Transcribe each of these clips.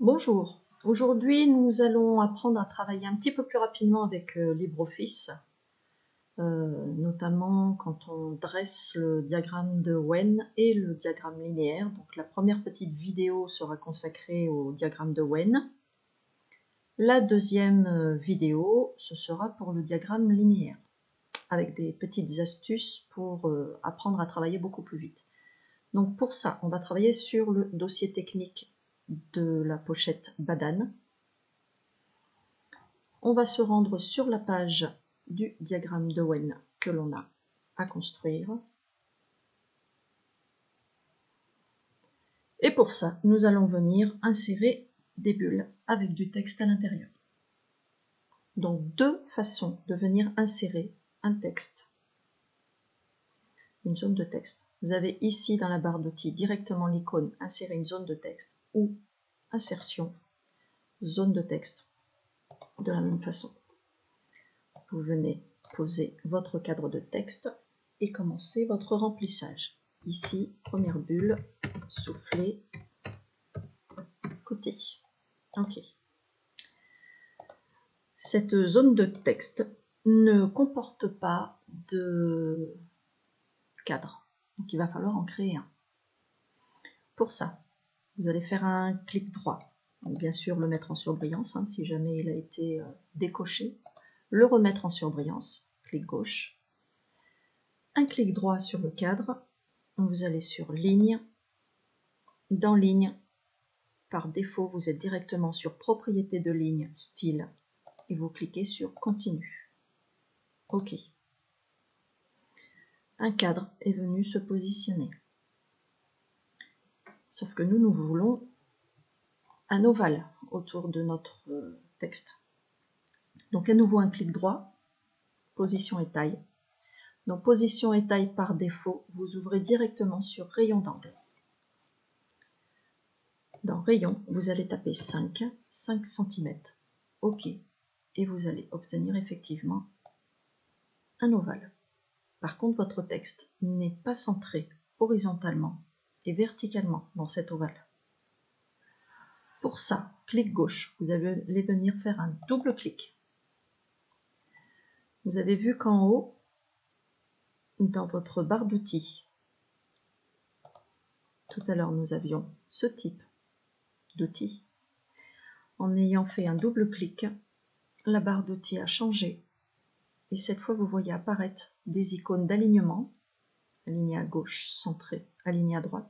Bonjour, aujourd'hui nous allons apprendre à travailler un petit peu plus rapidement avec LibreOffice, notamment quand on dresse le diagramme de Venn et le diagramme linéaire. Donc la première petite vidéo sera consacrée au diagramme de Venn. La deuxième vidéo, ce sera pour le diagramme linéaire, avec des petites astuces pour apprendre à travailler beaucoup plus vite. Donc pour ça, on va travailler sur le dossier technique de la pochette Badan. On va se rendre sur la page du diagramme de Venn que l'on a à construire. Et pour ça, nous allons venir insérer des bulles avec du texte à l'intérieur. Donc deux façons de venir insérer un texte, une zone de texte. Vous avez ici dans la barre d'outils directement l'icône insérer une zone de texte ou insertion, zone de texte. De la même façon, vous venez poser votre cadre de texte et commencer votre remplissage. Ici, première bulle, souffler, côté. Ok. Cette zone de texte ne comporte pas de cadre, donc il va falloir en créer un. Pour ça, vous allez faire un clic droit. Donc, bien sûr, le mettre en surbrillance, si jamais il a été décoché. Le remettre en surbrillance, clic gauche. Un clic droit sur le cadre. Vous allez sur ligne. Dans ligne, par défaut, vous êtes directement sur propriété de ligne, style, et vous cliquez sur continue. OK. Un cadre est venu se positionner. Sauf que nous voulons un ovale autour de notre texte. Donc à nouveau un clic droit, position et taille. Donc position et taille par défaut, vous ouvrez directement sur rayon d'angle. Dans rayon, vous allez taper 5 cm. OK. Et vous allez obtenir effectivement un ovale. Par contre, votre texte n'est pas centré horizontalement et verticalement dans cet ovale. Pour ça, clic gauche, vous allez venir faire un double clic. Vous avez vu qu'en haut, dans votre barre d'outils, tout à l'heure nous avions ce type d'outils. En ayant fait un double clic, la barre d'outils a changé. Et cette fois, vous voyez apparaître des icônes d'alignement, aligné à gauche, centré, aligné à droite.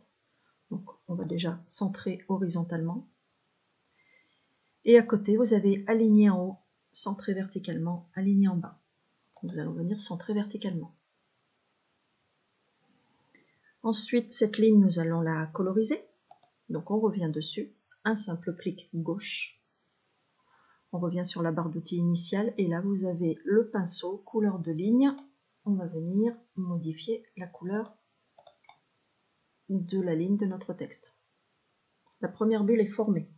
Donc, on va déjà centrer horizontalement. Et à côté, vous avez aligné en haut, centré verticalement, aligné en bas. Nous allons venir centrer verticalement. Ensuite, cette ligne, nous allons la coloriser. Donc, on revient dessus. Un simple clic gauche. On revient sur la barre d'outils initiale et là, vous avez le pinceau, couleur de ligne. On va venir modifier la couleur de la ligne de notre texte. La première bulle est formée.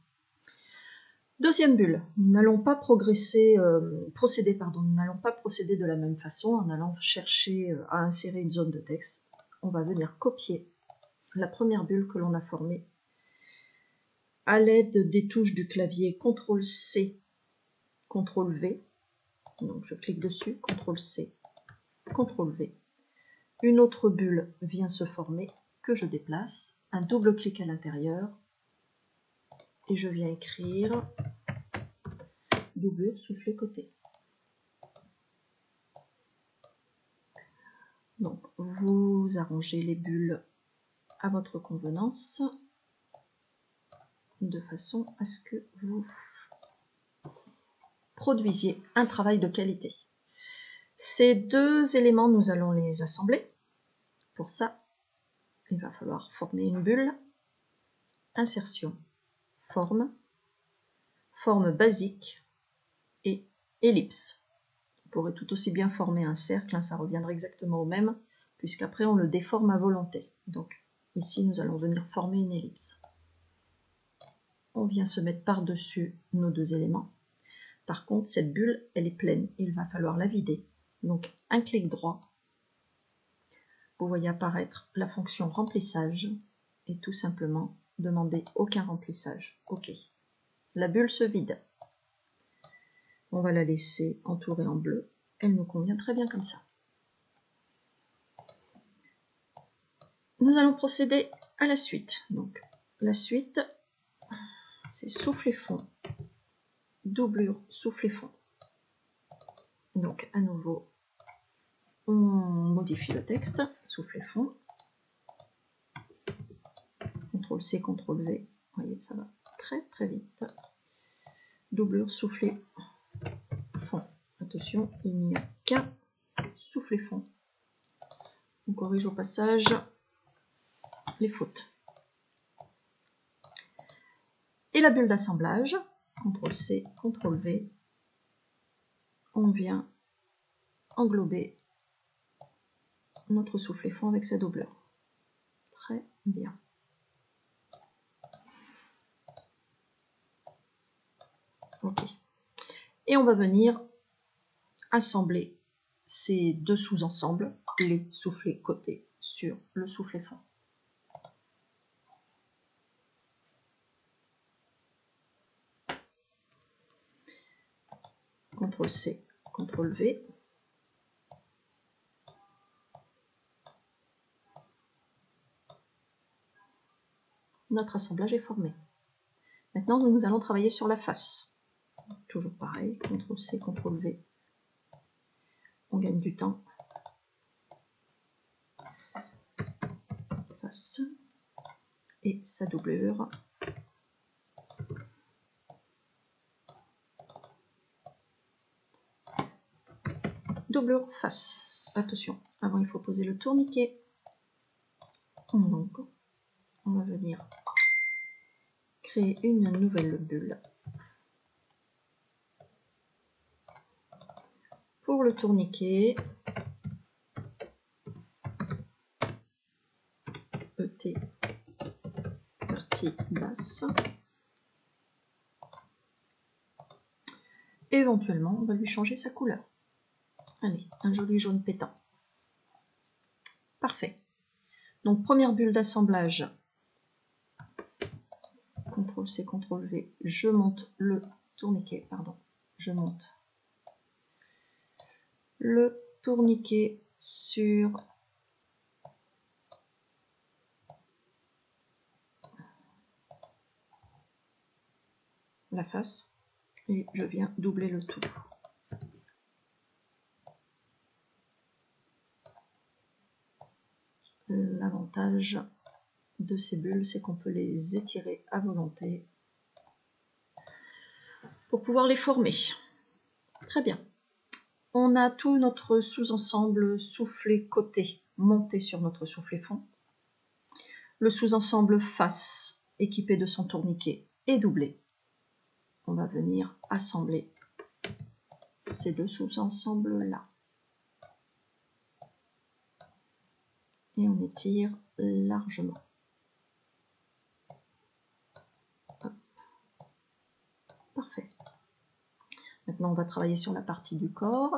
Deuxième bulle, nous n'allons pas procéder de la même façon en allant chercher à insérer une zone de texte. On va venir copier la première bulle que l'on a formée à l'aide des touches du clavier CTRL-C, CTRL-V. Donc je clique dessus, CTRL-C, CTRL-V. Une autre bulle vient se former que je déplace, un double clic à l'intérieur et je viens écrire doublure, souffler, côté. Donc vous arrangez les bulles à votre convenance de façon à ce que vous produisiez un travail de qualité. Ces deux éléments, nous allons les assembler. Pour ça, il va falloir former une bulle, insertion, forme basique et ellipse. On pourrait tout aussi bien former un cercle, ça reviendrait exactement au même, puisqu'après on le déforme à volonté. Donc ici, nous allons venir former une ellipse. On vient se mettre par-dessus nos deux éléments. Par contre, cette bulle, elle est pleine, il va falloir la vider. Donc un clic droit, vous voyez apparaître la fonction remplissage et tout simplement demander aucun remplissage. OK. La bulle se vide. On va la laisser entourer en bleu. Elle nous convient très bien comme ça. Nous allons procéder à la suite. Donc, la suite, c'est souffler fond, doublure, souffler fond. Donc, à nouveau, on modifie le texte, souffler fond. CTRL-C, CTRL-V. Vous voyez, ça va très très vite. Doublure, souffler fond. Attention, il n'y a qu'un souffler fond. On corrige au passage les fautes. Et la bulle d'assemblage, CTRL-C, CTRL-V, on vient englober notre soufflet fond avec sa doubleur. Très bien. Ok. Et on va venir assembler ces deux sous-ensembles, les soufflets côtés sur le soufflet fond. CTRL-C, CTRL-V. Notre assemblage est formé. Maintenant, nous allons travailler sur la face. Toujours pareil, CTRL-C, CTRL-V. On gagne du temps. Face. Et sa doublure. Doublure face. Attention, avant il faut poser le tourniquet. Donc, on va venir créer une nouvelle bulle. Pour le tourniquet, ET, partie basse. Éventuellement, on va lui changer sa couleur. Allez, un joli jaune pétant. Parfait. Donc, première bulle d'assemblage. CTRL-C, CTRL-V. Je monte le tourniquet, pardon. Je monte le tourniquet sur la face et je viens doubler le tout. L'avantage de ces bulles, c'est qu'on peut les étirer à volonté pour pouvoir les former. Très bien. On a tout notre sous-ensemble soufflé côté monté sur notre soufflet fond. Le sous-ensemble face équipé de son tourniquet est doublé. On va venir assembler ces deux sous-ensembles-là. Et on étire largement. Hop. Parfait. Maintenant, on va travailler sur la partie du corps.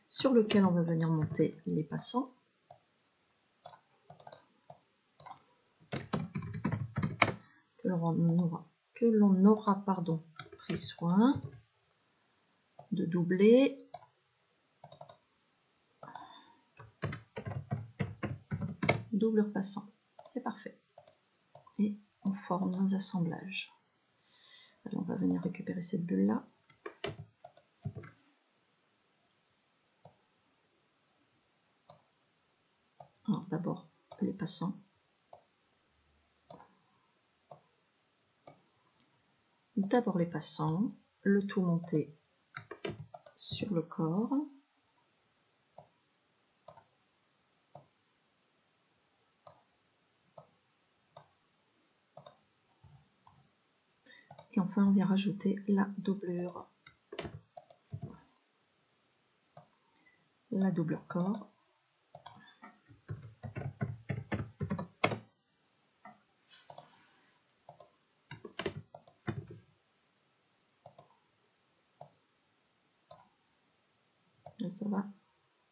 Sur lequel on va venir monter les passants. Que l'on aura pris soin de doubler. Doublure passant, c'est parfait. Et on forme nos assemblages. Allez, on va venir récupérer cette bulle-là. Alors d'abord les passants. D'abord les passants, le tout monté sur le corps. Et enfin, on vient rajouter la doublure. La doublure corps. ça va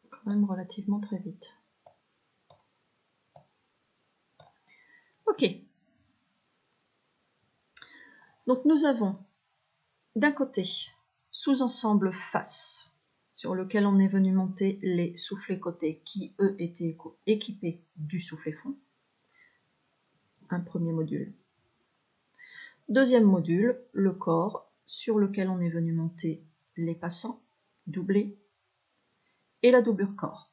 quand même relativement très vite. Ok. Donc nous avons d'un côté sous-ensemble face, sur lequel on est venu monter les soufflets côtés qui, eux, étaient équipés du soufflet fond. Un premier module. Deuxième module, le corps, sur lequel on est venu monter les passants, doublés, et la doublure corps.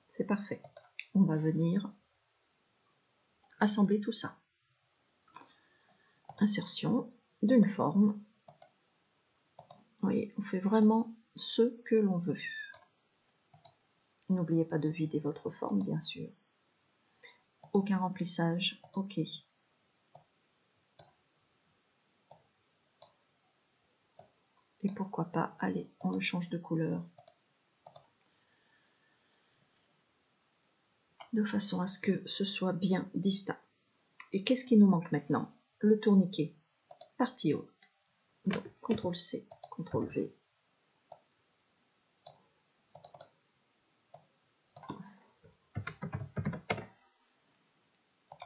C'est parfait. On va venir assembler tout ça. Insertion d'une forme. Vous voyez, on fait vraiment ce que l'on veut. N'oubliez pas de vider votre forme, bien sûr. Aucun remplissage, ok. Et pourquoi pas, allez, on le change de couleur. De façon à ce que ce soit bien distinct. Et qu'est-ce qui nous manque maintenant? Le tourniquet, partie haute. Donc, CTRL-C, CTRL-V.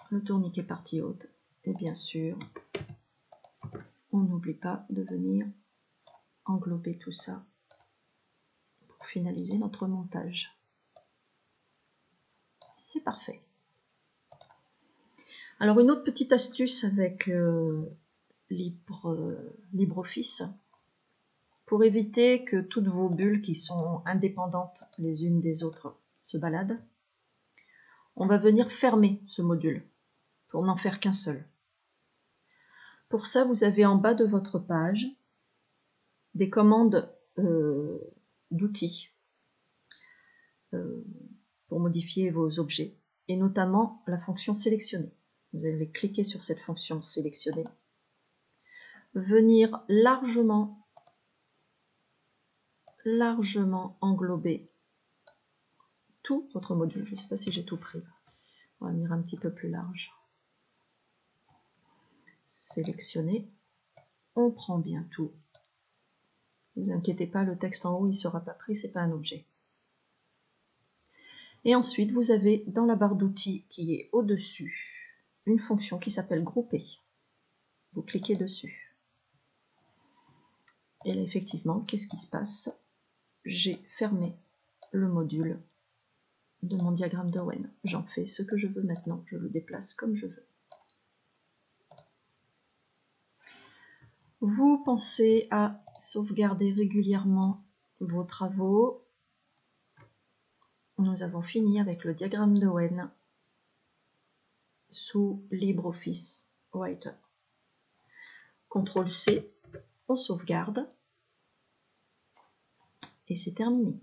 Le tourniquet partie haute. Et bien sûr, on n'oublie pas de venir englober tout ça pour finaliser notre montage. C'est parfait. Alors une autre petite astuce avec LibreOffice, pour éviter que toutes vos bulles qui sont indépendantes les unes des autres se baladent, on va venir fermer ce module pour n'en faire qu'un seul. Pour ça, vous avez en bas de votre page des commandes d'outils pour modifier vos objets, et notamment la fonction sélectionner. Vous allez cliquer sur cette fonction sélectionner, venir largement englober tout votre module. Je ne sais pas si j'ai tout pris. On va venir un petit peu plus large. Sélectionner. On prend bien tout. Ne vous inquiétez pas, le texte en haut, il ne sera pas pris, ce n'est pas un objet. Et ensuite, vous avez dans la barre d'outils qui est au-dessus, une fonction qui s'appelle grouper. Vous cliquez dessus. Et là, effectivement, qu'est-ce qui se passe? J'ai fermé le module de mon diagramme d'Owen. J'en fais ce que je veux maintenant. Je le déplace comme je veux. Vous pensez à sauvegarder régulièrement vos travaux. Nous avons fini avec le diagramme d'Owen sous LibreOffice Writer. CTRL-C, on sauvegarde et c'est terminé.